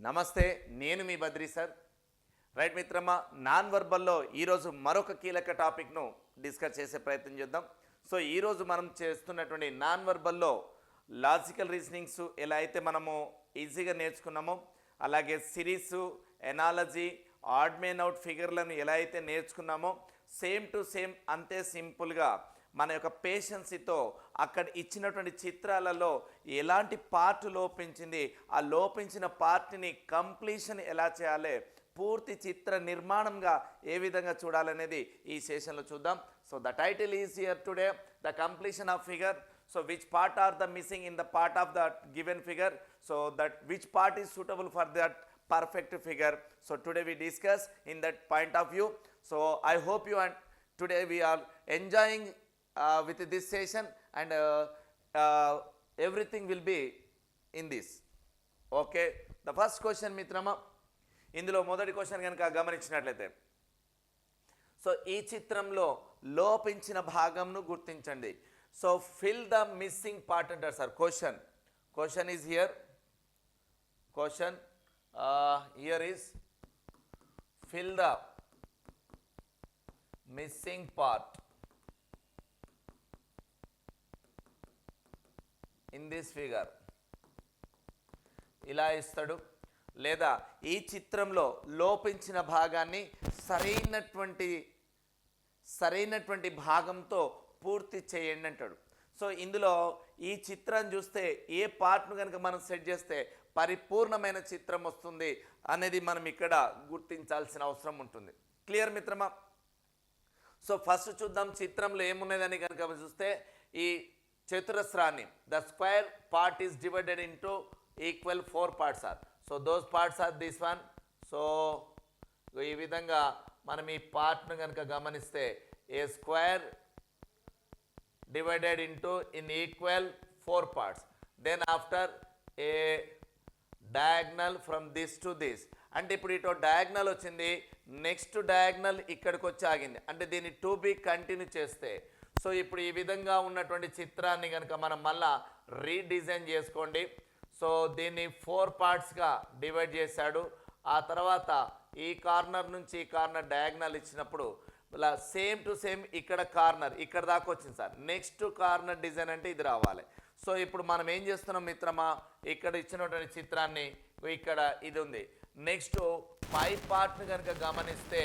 నమస్తే, నేను మీ Badri sir. Right మిత్రమా, నాన్ వర్బల్లో ఈరోజు మరొక కీలక టాపిక్ను డిస్కస్ చేసే ప్రయత్నం చేద్దాం. సో ఈరోజు మనం చేస్తున్నటువంటి నాన్ వర్బల్లో లాజికల్ రీజనింగ్స్ ఎలా అయితే మనము ఈజీగా నేర్చుకున్నామో, అలాగే series, analogy, odd man out ఫిగర్లను ఎలా అయితే నేర్చుకున్నామో, సేమ్ టు సేమ్ అంతే సింపుల్గా మన యొక్క పేషెన్సీతో అక్కడ ఇచ్చినటువంటి చిత్రాలలో ఎలాంటి పార్ట్ లోపించింది, ఆ లోపించిన పార్ట్ని కంప్లీషన్ ఎలా చేయాలి, పూర్తి చిత్ర నిర్మాణంగా ఏ విధంగా చూడాలనేది ఈ సెషన్లో చూద్దాం. So the title is here today, the completion of figure. So which part are the missing in the part of the given figure, so that which part is suitable for that perfect figure. So today we discuss in that point of view. So I hope you and today we are enjoying with this session, and everything will be in this. Okay, the first question mitrama, ఇందులో మొదటి క్వశ్చన్ కనుక గమనించినట్లయితే, సో ఈ చిత్రంలో లోపించిన భాగంను గుర్తించండి. So fill the missing part అంటారు sir. Question is here. Question here is fill the missing part in this figure. ఇలా ఇస్తాడు. లేదా ఈ చిత్రంలో లోపించిన భాగాన్ని సరైనటువంటి భాగంతో పూర్తి చేయండి అంటాడు. సో ఇందులో ఈ చిత్రం చూస్తే ఏ పార్ట్ను కనుక మనం సెట్ చేస్తే పరిపూర్ణమైన చిత్రం వస్తుంది అనేది మనం ఇక్కడ గుర్తించాల్సిన అవసరం ఉంటుంది. క్లియర్ మిత్రమా? సో ఫస్ట్ చూద్దాం చిత్రంలో ఏమున్నదని కనుక చూస్తే, ఈ చతురస్రాన్ని the square part is divided into equal 4 parts are. So those parts are this one. So ఈ విధంగా మనం ఈ పార్ట్ను కనుక గమనిస్తే, a square divided into in equal 4 parts, then after a diagonal from this to this. అంటే ఇప్పుడు ఇటు డయాగ్నల్ వచ్చింది, నెక్స్ట్ డయాగ్నల్ ఇక్కడికి వచ్చి ఆగింది, అంటే దీన్ని టు బి కంటిన్యూ చేస్తే, సో ఇప్పుడు ఈ విధంగా ఉన్నటువంటి చిత్రాన్ని కనుక మనం మళ్ళా రీడిజైన్ చేసుకోండి. సో దీన్ని 4 partsగా డివైడ్ చేశాడు. ఆ తర్వాత ఈ కార్నర్ నుంచి ఈ కార్నర్ డయాగ్నల్ ఇచ్చినప్పుడు ఇలా సేమ్ టు సేమ్ ఇక్కడ కార్నర్ ఇక్కడ దాకా వచ్చింది సార్. నెక్స్ట్ కార్నర్ డిజైన్ అంటే ఇది రావాలి. సో ఇప్పుడు మనం ఏం చేస్తున్నాం మిత్రమా, ఇక్కడ ఇచ్చినటువంటి చిత్రాన్ని ఇక్కడ ఇది ఉంది. నెక్స్ట్ పై పార్ట్ని కనుక గమనిస్తే,